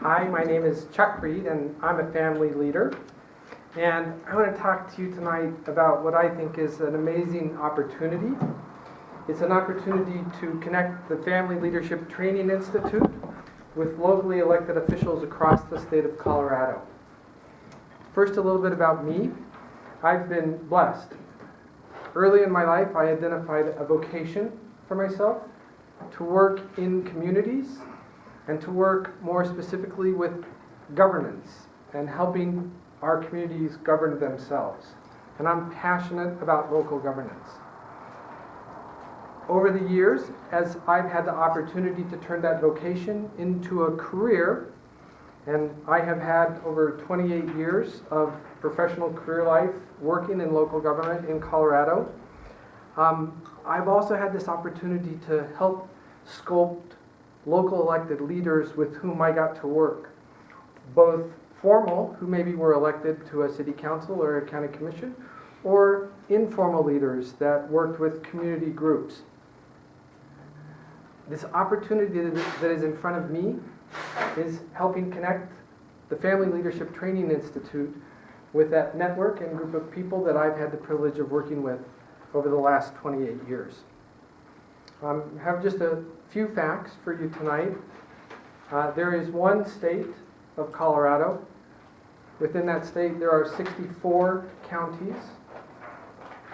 Hi, my name is Chuck Reed, and I'm a family leader. And I want to talk to you tonight about what I think is an amazing opportunity. It's an opportunity to connect the Family Leadership Training Institute with locally elected officials across the state of Colorado. First, a little bit about me. I've been blessed. Early in my life, I identified a vocation for myself to work in communities and to work more specifically with governance and helping our communities govern themselves. And I'm passionate about local governance. Over the years, as I've had the opportunity to turn that vocation into a career, and I have had over 28 years of professional career life working in local government in Colorado, I've also had this opportunity to help sculpt local elected leaders with whom I got to work, both formal, who maybe were elected to a city council or a county commission, or informal leaders that worked with community groups. This opportunity that is in front of me is helping connect the Family Leadership Training Institute with that network and group of people that I've had the privilege of working with over the last 28 years. I have just a few facts for you tonight. There is one state of Colorado. Within that state, there are 64 counties.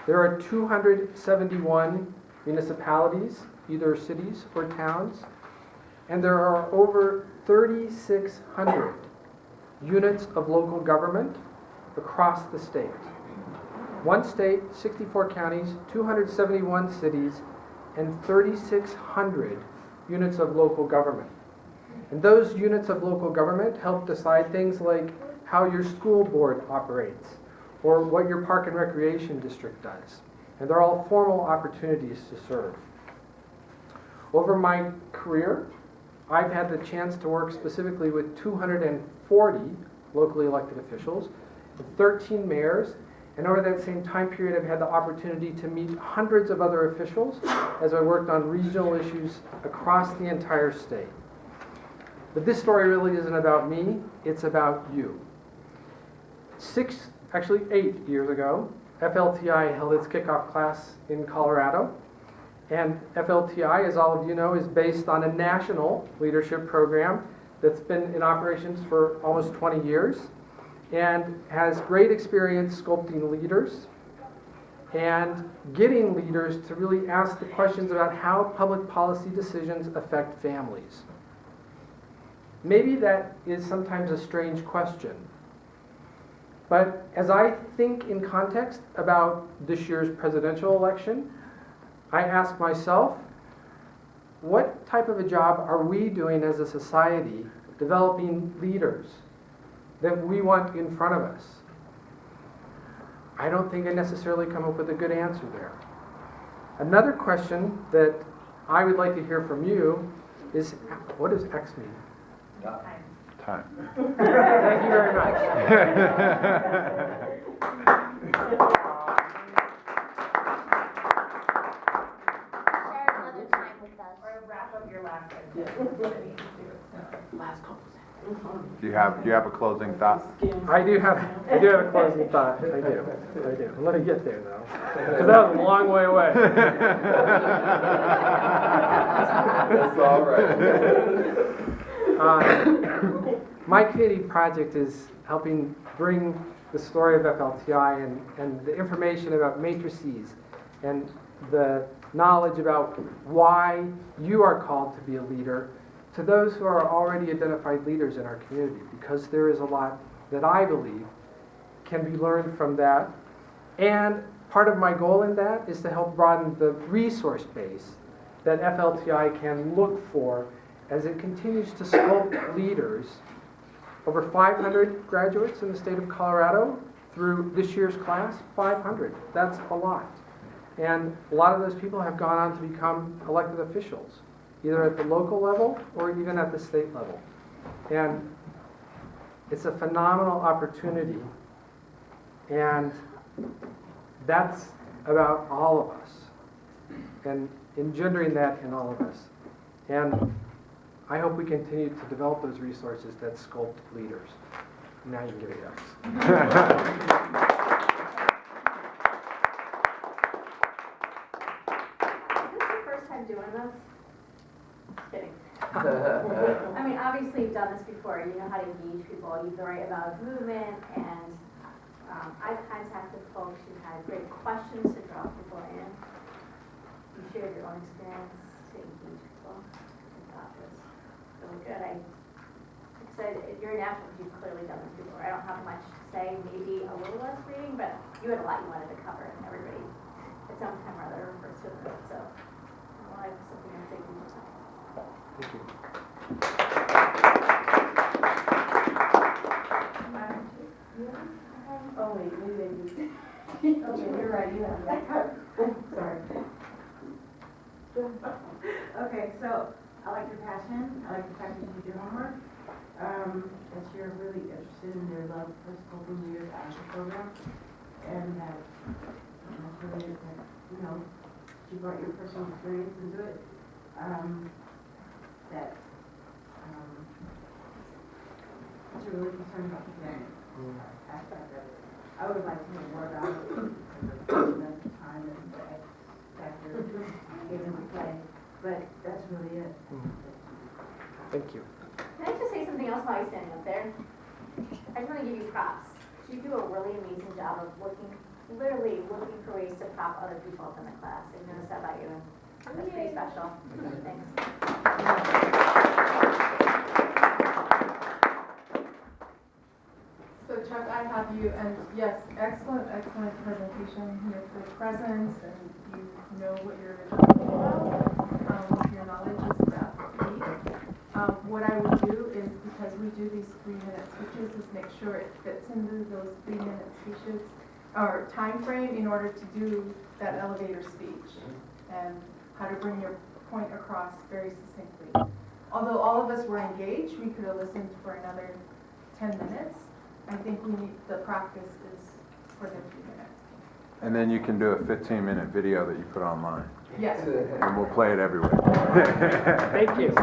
There are 271 municipalities, either cities or towns, and there are over 3,600 units of local government across the state. One state, 64 counties, 271 cities, and 3,600 units of local government. And those units of local government help decide things like how your school board operates or what your park and recreation district does. And they're all formal opportunities to serve. Over my career, I've had the chance to work specifically with 240 locally elected officials, with 13 mayors, and over that same time period, I've had the opportunity to meet hundreds of other officials as I worked on regional issues across the entire state. But this story really isn't about me, it's about you. 8 years ago, FLTI held its kickoff class in Colorado. And FLTI, as all of you know, is based on a national leadership program that's been in operations for almost 20 years and has great experience sculpting leaders and getting leaders to really ask the questions about how public policy decisions affect families. Maybe that is sometimes a strange question, but as I think in context about this year's presidential election, I ask myself, what type of a job are we doing as a society developing leaders that we want in front of us? I don't think I necessarily come up with a good answer there. Another question that I would like to hear from you is, what does X mean? Time. Thank you very much. Do you have a closing thought? I do have a closing thought. I do. Let me get there though, because that was a long way away. That's all right. My creative project is helping bring the story of FLTI and the information about matrices and the knowledge about why you are called to be a leader to those who are already identified leaders in our community, because there is a lot that I believe can be learned from that. And part of my goal in that is to help broaden the resource base that FLTI can look for as it continues to sculpt leaders. Over 500 graduates in the state of Colorado through this year's class, 500. That's a lot. And a lot of those people have gone on to become elected officials, either at the local level or even at the state level. And it's a phenomenal opportunity. And that's about all of us and engendering that in all of us. And I hope we continue to develop those resources that sculpt leaders. Now you can give a yes. Is this your first time doing this? Kidding. I mean, obviously you've done this before, you know how to engage people, you have the right amount of movement, and I've contacted folks who had great questions to draw people in. You shared your own experience to engage people. I thought it was really good. Like I said, you're a natural, you've clearly done this before. I don't have much to say, maybe a little less reading, but you had a lot you wanted to cover, and everybody at some time or other refers to it, so I have something to say to you. Thank you. Oh, wait, maybe I do. Okay, you're right, you have that. Sorry. Okay, so I like your passion, I like the fact that you do your homework, that you're really interested in your love for Sculpting Leaders as a program, and that, that's really, that, you know, you brought your personal experience into it, that, you're really concerned about the family aspect of it. I would like to hear more about it, the time and the X factor given to play, but that's really it. Thank you. Can I just say something else while you're standing up there? I just want to give you props. You do a really amazing job of literally looking for ways to prop other people up in the class. I've noticed that about you, and that's pretty special. Thanks. So Chuck, I have you, and yes, excellent presentation. You're present, and you know what you're talking about. Your knowledge is that deep. What I would do is, because we do these 3-minute speeches, is make sure it fits into those 3-minute speeches, or time frame, in order to do that elevator speech, and how to bring your point across very succinctly. Although all of us were engaged, we could have listened for another 10 minutes. I think we need, the practice is for the 2 minutes. And then you can do a 15-minute video that you put online. Yes. And we'll play it everywhere. Thank you.